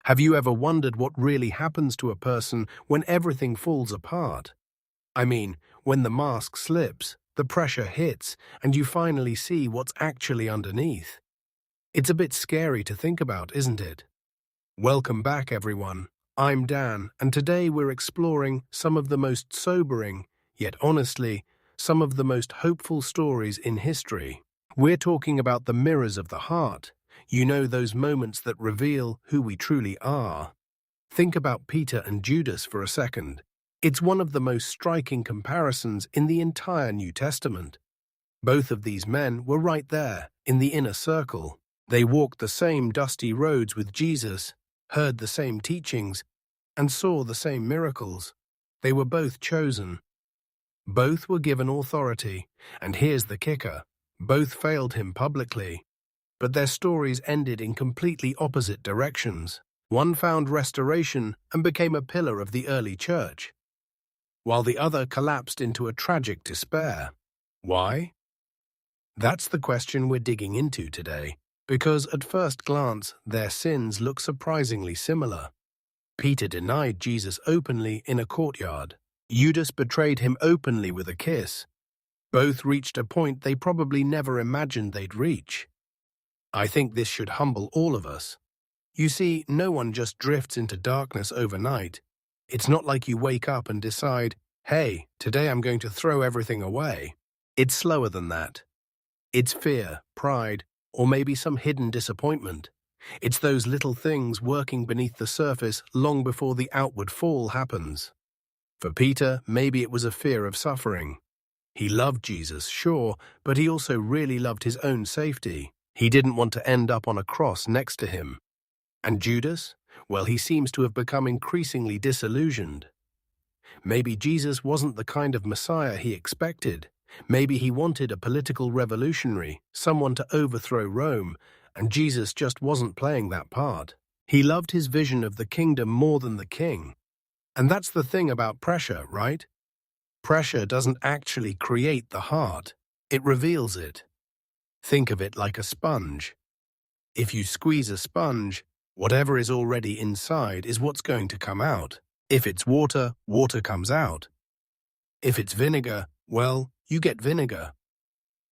Have you ever wondered what really happens to a person when everything falls apart? I mean, when the mask slips, the pressure hits, and you finally see what's actually underneath. It's a bit scary to think about, isn't it? Welcome back, everyone. I'm Dan, and today we're exploring some of the most sobering, yet honestly, some of the most hopeful stories in history. We're talking about the mirrors of the heart. You know, those moments that reveal who we truly are. Think about Peter and Judas for a second. It's one of the most striking comparisons in the entire New Testament. Both of these men were right there, in the inner circle. They walked the same dusty roads with Jesus, heard the same teachings, and saw the same miracles. They were both chosen. Both were given authority, and here's the kicker: both failed him publicly. But their stories ended in completely opposite directions. One found restoration and became a pillar of the early church, while the other collapsed into a tragic despair. Why? That's the question we're digging into today, because at first glance, their sins look surprisingly similar. Peter denied Jesus openly in a courtyard. Judas betrayed him openly with a kiss. Both reached a point they probably never imagined they'd reach. I think this should humble all of us. You see, no one just drifts into darkness overnight. It's not like you wake up and decide, hey, today I'm going to throw everything away. It's slower than that. It's fear, pride, or maybe some hidden disappointment. It's those little things working beneath the surface long before the outward fall happens. For Peter, maybe it was a fear of suffering. He loved Jesus, sure, but he also really loved his own safety. He didn't want to end up on a cross next to him. And Judas? Well, he seems to have become increasingly disillusioned. Maybe Jesus wasn't the kind of Messiah he expected. Maybe he wanted a political revolutionary, someone to overthrow Rome, and Jesus just wasn't playing that part. He loved his vision of the kingdom more than the king. And that's the thing about pressure, right? Pressure doesn't actually create the heart. It reveals it. Think of it like a sponge. If you squeeze a sponge, whatever is already inside is what's going to come out. If it's water, water comes out. If it's vinegar, well, you get vinegar.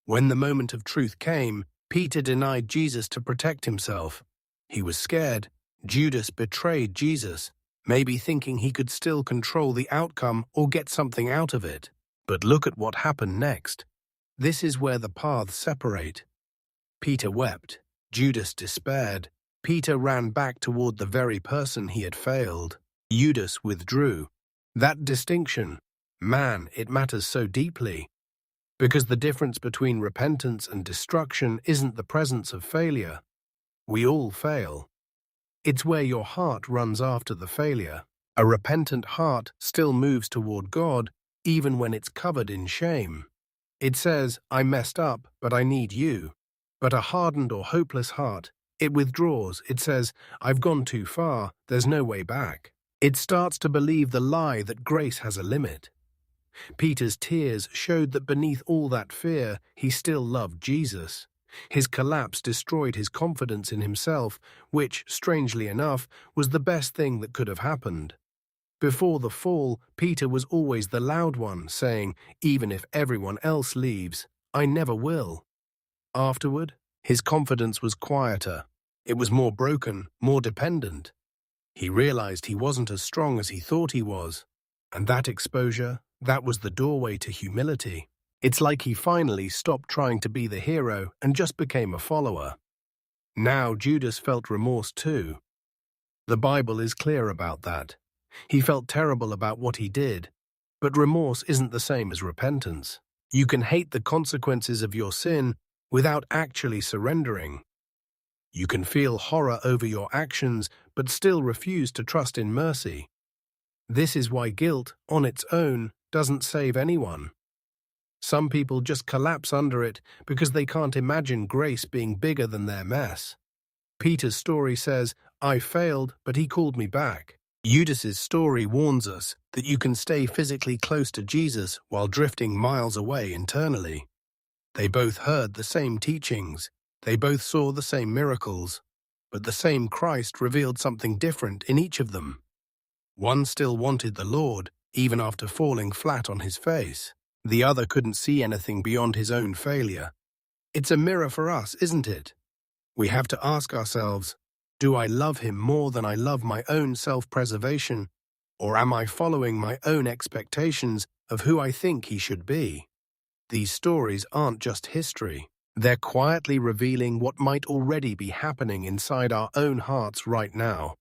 When the moment of truth came, Peter denied Jesus to protect himself. He was scared. Judas betrayed Jesus, maybe thinking he could still control the outcome or get something out of it. But look at what happened next. This is where the paths separate. Peter wept. Judas despaired. Peter ran back toward the very person he had failed. Judas withdrew. That distinction, man, it matters so deeply. Because the difference between repentance and destruction isn't the presence of failure. We all fail. It's where your heart runs after the failure. A repentant heart still moves toward God, even when it's covered in shame. It says, I messed up, but I need you. But a hardened or hopeless heart, it withdraws. It says, I've gone too far, there's no way back. It starts to believe the lie that grace has a limit. Peter's tears showed that beneath all that fear, he still loved Jesus. His collapse destroyed his confidence in himself, which, strangely enough, was the best thing that could have happened. Before the fall, Peter was always the loud one, saying, even if everyone else leaves, I never will. Afterward, his confidence was quieter. It was more broken, more dependent. He realized he wasn't as strong as he thought he was. And that exposure, that was the doorway to humility. It's like he finally stopped trying to be the hero and just became a follower. Now Judas felt remorse too. The Bible is clear about that. He felt terrible about what he did, but remorse isn't the same as repentance. You can hate the consequences of your sin without actually surrendering. You can feel horror over your actions, but still refuse to trust in mercy. This is why guilt, on its own, doesn't save anyone. Some people just collapse under it because they can't imagine grace being bigger than their mess. Peter's story says, I failed, but he called me back. Judas's story warns us that you can stay physically close to Jesus while drifting miles away internally. They both heard the same teachings. They both saw the same miracles. But the same Christ revealed something different in each of them. One still wanted the Lord, even after falling flat on his face. The other couldn't see anything beyond his own failure. It's a mirror for us, isn't it? We have to ask ourselves, do I love him more than I love my own self-preservation, or am I following my own expectations of who I think he should be? These stories aren't just history. They're quietly revealing what might already be happening inside our own hearts right now.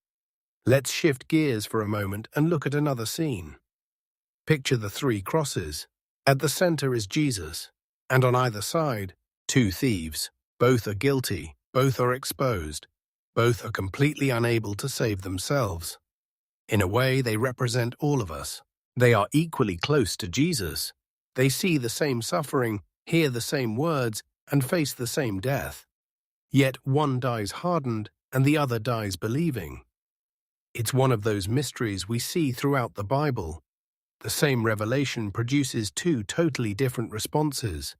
Let's shift gears for a moment and look at another scene. Picture the three crosses. At the center is Jesus, and on either side, two thieves. Both are guilty, both are exposed, both are completely unable to save themselves. In a way, they represent all of us. They are equally close to Jesus. They see the same suffering, hear the same words, and face the same death. Yet one dies hardened, and the other dies believing. It's one of those mysteries we see throughout the Bible. The same revelation produces two totally different responses.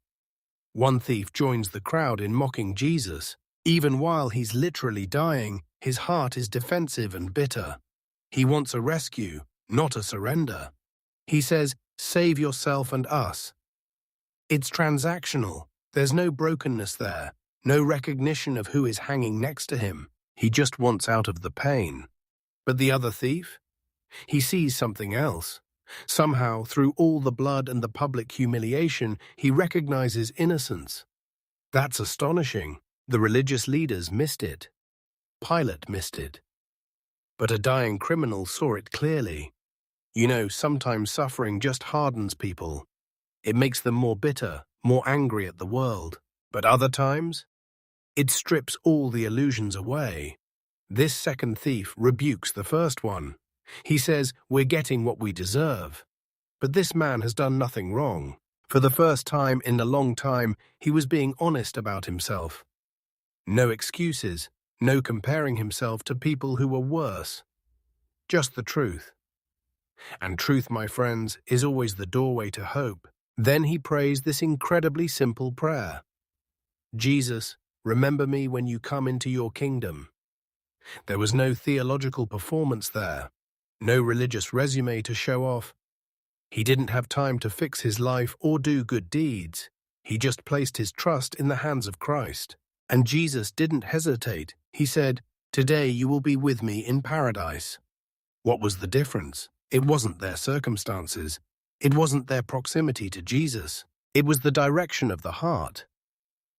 One thief joins the crowd in mocking Jesus. Even while he's literally dying, his heart is defensive and bitter. He wants a rescue, not a surrender. He says, "Save yourself and us." It's transactional. There's no brokenness there, no recognition of who is hanging next to him. He just wants out of the pain. But the other thief? He sees something else. Somehow, through all the blood and the public humiliation, he recognizes innocence. That's astonishing. The religious leaders missed it. Pilate missed it. But a dying criminal saw it clearly. You know, sometimes suffering just hardens people. It makes them more bitter, more angry at the world. But other times, it strips all the illusions away. This second thief rebukes the first one. He says, "We're getting what we deserve." But this man has done nothing wrong. For the first time in a long time, he was being honest about himself. No excuses, no comparing himself to people who were worse. Just the truth. And truth, my friends, is always the doorway to hope. Then he prays this incredibly simple prayer. Jesus, remember me when you come into your kingdom. There was no theological performance there, no religious resume to show off. He didn't have time to fix his life or do good deeds. He just placed his trust in the hands of Christ. And Jesus didn't hesitate. He said, "Today you will be with me in paradise." What was the difference? It wasn't their circumstances. It wasn't their proximity to Jesus. It was the direction of the heart.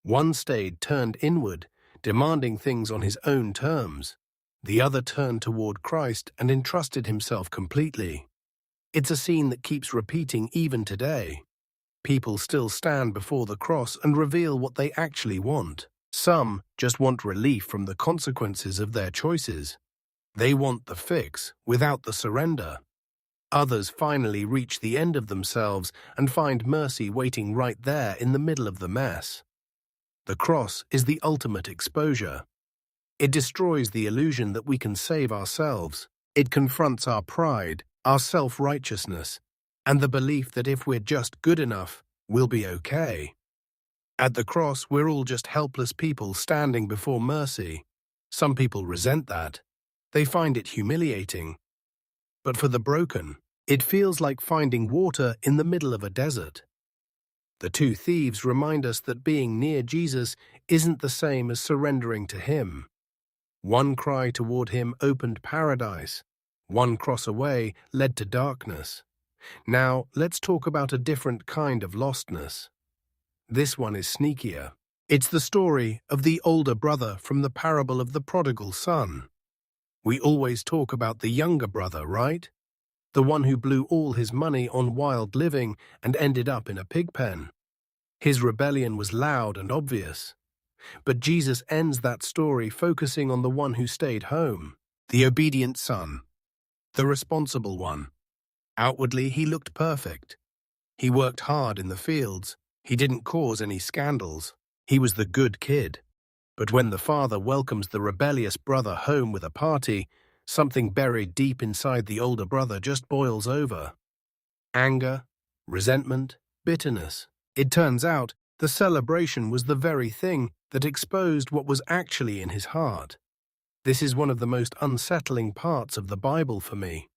One stayed turned inward, demanding things on his own terms. The other turned toward Christ and entrusted himself completely. It's a scene that keeps repeating even today. People still stand before the cross and reveal what they actually want. Some just want relief from the consequences of their choices. They want the fix without the surrender. Others finally reach the end of themselves and find mercy waiting right there in the middle of the mess. The cross is the ultimate exposure. It destroys the illusion that we can save ourselves. It confronts our pride, our self-righteousness, and the belief that if we're just good enough, we'll be okay. At the cross, we're all just helpless people standing before mercy. Some people resent that. They find it humiliating. But for the broken, it feels like finding water in the middle of a desert. The two thieves remind us that being near Jesus isn't the same as surrendering to him. One cry toward him opened paradise. One cross away led to darkness. Now, let's talk about a different kind of lostness. This one is sneakier. It's the story of the older brother from the parable of the prodigal son. We always talk about the younger brother, right? The one who blew all his money on wild living and ended up in a pig pen. His rebellion was loud and obvious. But Jesus ends that story focusing on the one who stayed home, the obedient son, the responsible one. Outwardly, he looked perfect. He worked hard in the fields. He didn't cause any scandals. He was the good kid. But when the father welcomes the rebellious brother home with a party, something buried deep inside the older brother just boils over. Anger, resentment, bitterness. It turns out the celebration was the very thing that exposed what was actually in his heart. This is one of the most unsettling parts of the Bible for me.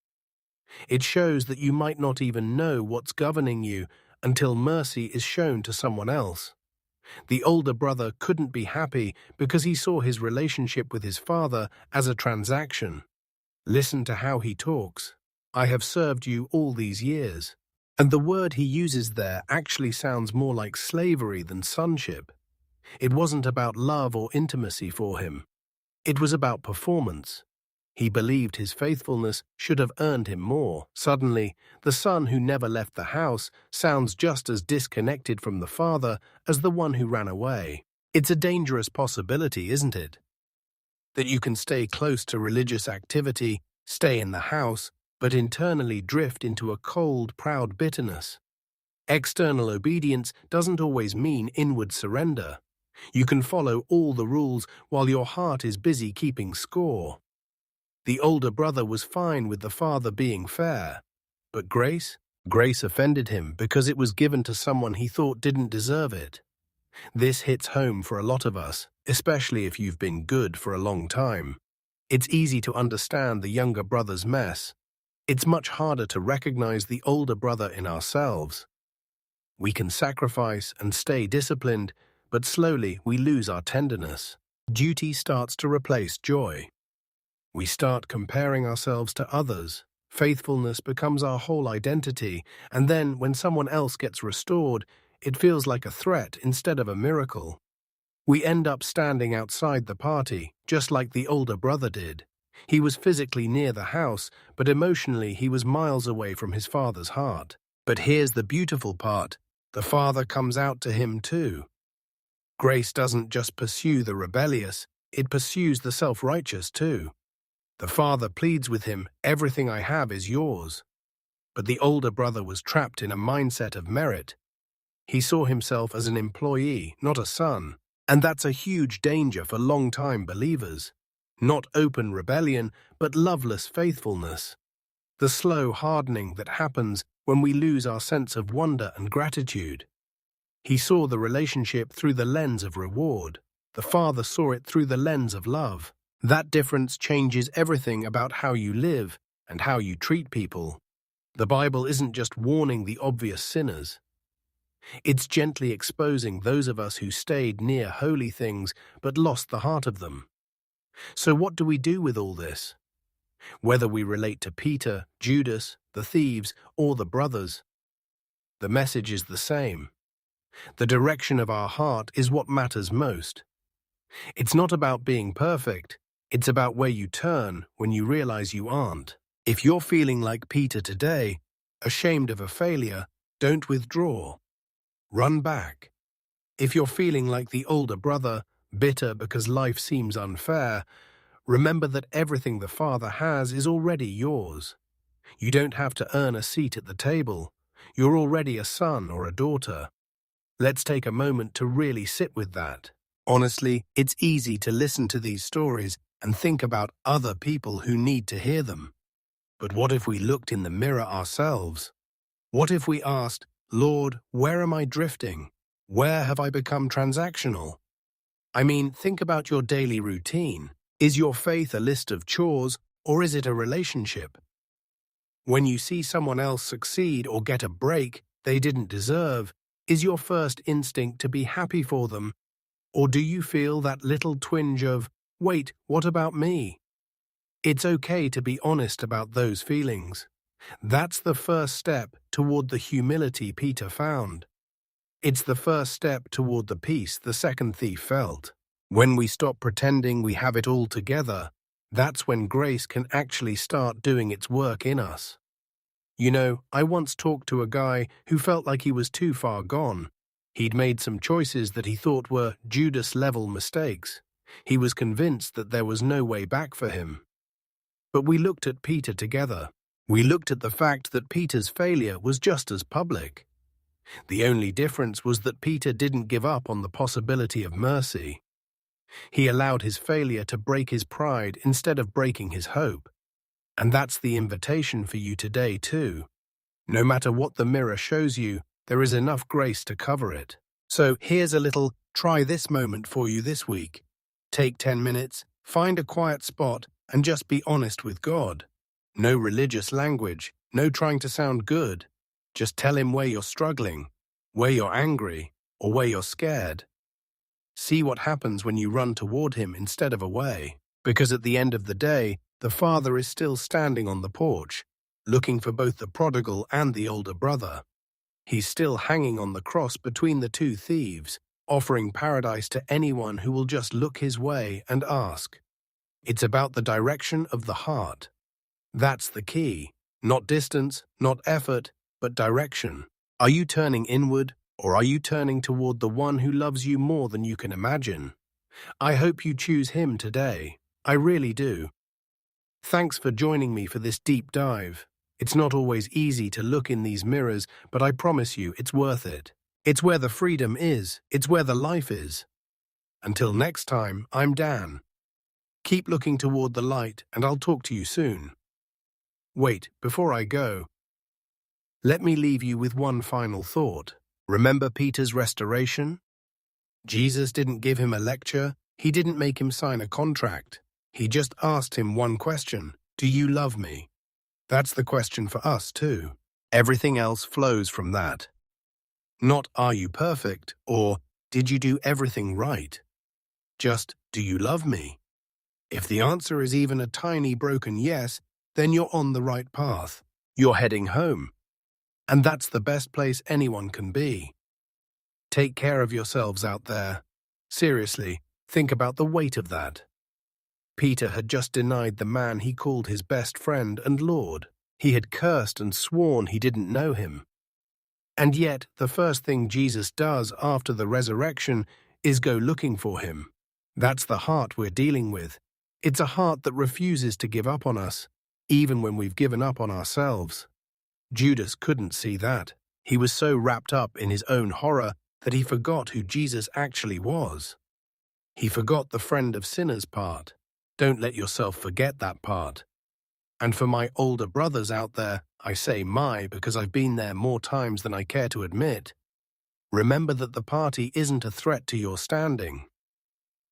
It shows that you might not even know what's governing you until mercy is shown to someone else. The older brother couldn't be happy because he saw his relationship with his father as a transaction. Listen to how he talks. "I have served you all these years." And the word he uses there actually sounds more like slavery than sonship. It wasn't about love or intimacy for him. It was about performance. He believed his faithfulness should have earned him more. Suddenly, the son who never left the house sounds just as disconnected from the father as the one who ran away. It's a dangerous possibility, isn't it? That you can stay close to religious activity, stay in the house, but internally drift into a cold, proud bitterness. External obedience doesn't always mean inward surrender. You can follow all the rules while your heart is busy keeping score. The older brother was fine with the father being fair. But grace? Grace offended him because it was given to someone he thought didn't deserve it. This hits home for a lot of us, especially if you've been good for a long time. It's easy to understand the younger brother's mess. It's much harder to recognize the older brother in ourselves. We can sacrifice and stay disciplined, but slowly we lose our tenderness. Duty starts to replace joy. We start comparing ourselves to others. Faithfulness becomes our whole identity, and then when someone else gets restored, it feels like a threat instead of a miracle. We end up standing outside the party, just like the older brother did. He was physically near the house, but emotionally he was miles away from his father's heart. But here's the beautiful part. The father comes out to him too. Grace doesn't just pursue the rebellious, it pursues the self-righteous too. The father pleads with him, "Everything I have is yours." But the older brother was trapped in a mindset of merit. He saw himself as an employee, not a son. And that's a huge danger for long-time believers. Not open rebellion, but loveless faithfulness. The slow hardening that happens when we lose our sense of wonder and gratitude. He saw the relationship through the lens of reward. The father saw it through the lens of love. That difference changes everything about how you live and how you treat people. The Bible isn't just warning the obvious sinners. It's gently exposing those of us who stayed near holy things but lost the heart of them. So what do we do with all this? Whether we relate to Peter, Judas, the thieves, or the brothers, the message is the same. The direction of our heart is what matters most. It's not about being perfect. It's about where you turn when you realize you aren't. If you're feeling like Peter today, ashamed of a failure, don't withdraw. Run back. If you're feeling like the older brother, bitter because life seems unfair, remember that everything the Father has is already yours. You don't have to earn a seat at the table. You're already a son or a daughter. Let's take a moment to really sit with that. Honestly, it's easy to listen to these stories and think about other people who need to hear them. But what if we looked in the mirror ourselves? What if we asked, "Lord, where am I drifting? Where have I become transactional?" I mean, think about your daily routine. Is your faith a list of chores, or is it a relationship? When you see someone else succeed or get a break they didn't deserve, is your first instinct to be happy for them? Or do you feel that little twinge of, "Wait, what about me?" It's okay to be honest about those feelings. That's the first step toward the humility Peter found. It's the first step toward the peace the second thief felt. When we stop pretending we have it all together, that's when grace can actually start doing its work in us. You know, I once talked to a guy who felt like he was too far gone. He'd made some choices that he thought were Judas-level mistakes. He was convinced that there was no way back for him. But we looked at Peter together. We looked at the fact that Peter's failure was just as public. The only difference was that Peter didn't give up on the possibility of mercy. He allowed his failure to break his pride instead of breaking his hope. And that's the invitation for you today too. No matter what the mirror shows you, there is enough grace to cover it. So here's a little try this moment for you this week. Take 10 minutes, Find a quiet spot and just be honest with God. No religious language, no trying to sound good. Just tell him where you're struggling, where you're angry, or where you're scared. See what happens when you run toward him instead of away. Because at the end of the day, the father is still standing on the porch, looking for both the prodigal and the older brother. He's still hanging on the cross between the two thieves, offering paradise to anyone who will just look his way and ask. It's about the direction of the heart. That's the key. Not distance, not effort, but direction. Are you turning inward, or are you turning toward the one who loves you more than you can imagine? I hope you choose him today. I really do. Thanks for joining me for this deep dive. It's not always easy to look in these mirrors, but I promise you it's worth it. It's where the freedom is. It's where the life is. Until next time, I'm Dan. Keep looking toward the light, and I'll talk to you soon. Wait, before I go, let me leave you with one final thought. Remember Peter's restoration? Jesus didn't give him a lecture. He didn't make him sign a contract. He just asked him one question. Do you love me? That's the question for us too. Everything else flows from that. Not are you perfect or did you do everything right? Just do you love me? If the answer is even a tiny broken yes, then you're on the right path. You're heading home. And that's the best place anyone can be. Take care of yourselves out there. Seriously, think about the weight of that. Peter had just denied the man he called his best friend and Lord. He had cursed and sworn he didn't know him. And yet, the first thing Jesus does after the resurrection is go looking for him. That's the heart we're dealing with. It's a heart that refuses to give up on us, even when we've given up on ourselves. Judas couldn't see that. He was so wrapped up in his own horror that he forgot who Jesus actually was. He forgot the friend of sinners part. Don't let yourself forget that part. And for my older brothers out there, I say my because I've been there more times than I care to admit. Remember that the party isn't a threat to your standing.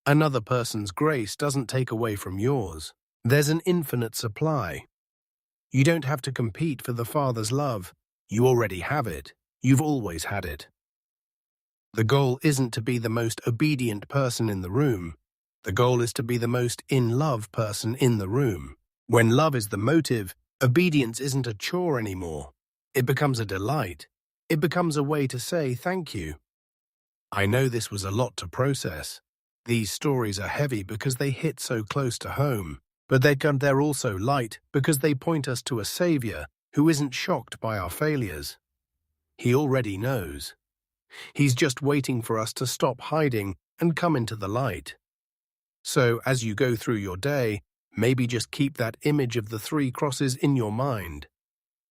Another person's grace doesn't take away from yours. There's an infinite supply. You don't have to compete for the Father's love. You already have it. You've always had it. The goal isn't to be the most obedient person in the room. The goal is to be the most in love person in the room. When love is the motive, obedience isn't a chore anymore. It becomes a delight. It becomes a way to say thank you. I know this was a lot to process. These stories are heavy because they hit so close to home, but they're also light because they point us to a Savior who isn't shocked by our failures. He already knows. He's just waiting for us to stop hiding and come into the light. So, as you go through your day, maybe just keep that image of the 3 crosses in your mind.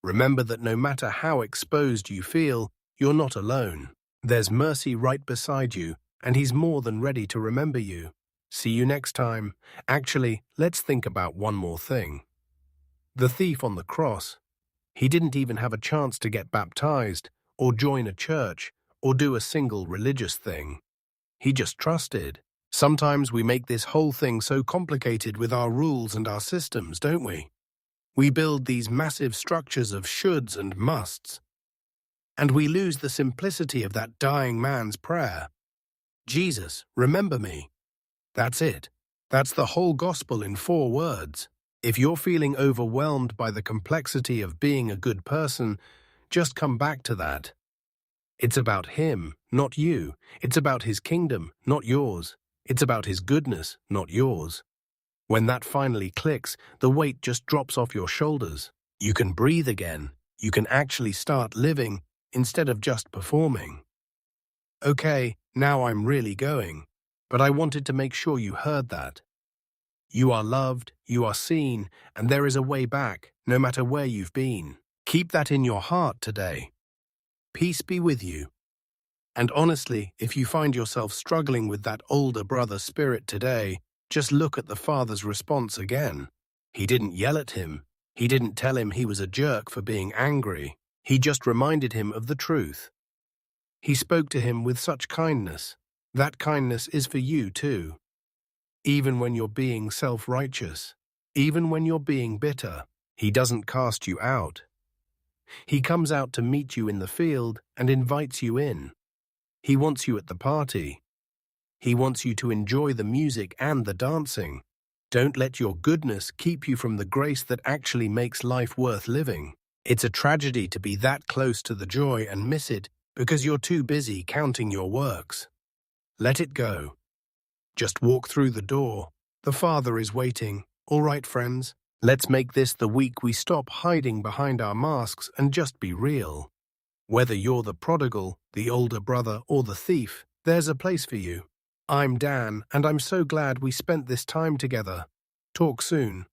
Remember that no matter how exposed you feel, you're not alone. There's mercy right beside you, and He's more than ready to remember you. See you next time. Actually, let's think about one more thing. The thief on the cross, he didn't even have a chance to get baptized, or join a church, or do a single religious thing. He just trusted. Sometimes we make this whole thing so complicated with our rules and our systems, don't we? We build these massive structures of shoulds and musts, and we lose the simplicity of that dying man's prayer. Jesus, remember me. That's it. That's the whole gospel in 4 words. If you're feeling overwhelmed by the complexity of being a good person, just come back to that. It's about Him, not you. It's about His kingdom, not yours. It's about His goodness, not yours. When that finally clicks, the weight just drops off your shoulders. You can breathe again. You can actually start living instead of just performing. Okay, now I'm really going, but I wanted to make sure you heard that. You are loved, you are seen, and there is a way back, no matter where you've been. Keep that in your heart today. Peace be with you. And honestly, if you find yourself struggling with that older brother spirit today, just look at the Father's response again. He didn't yell at him. He didn't tell him he was a jerk for being angry. He just reminded him of the truth. He spoke to him with such kindness. That kindness is for you too. even when you're being self-righteous, even when you're being bitter. He doesn't cast you out. He comes out to meet you in the field and invites you in. He wants you at the party. He wants you to enjoy the music and the dancing. Don't let your goodness keep you from the grace that actually makes life worth living. It's a tragedy to be that close to the joy and miss it because you're too busy counting your works. Let it go. Just walk through the door. The Father is waiting. All right, friends, let's make this the week we stop hiding behind our masks and just be real. Whether you're the prodigal, the older brother, or the thief, there's a place for you. I'm Dan, and I'm so glad we spent this time together. Talk soon.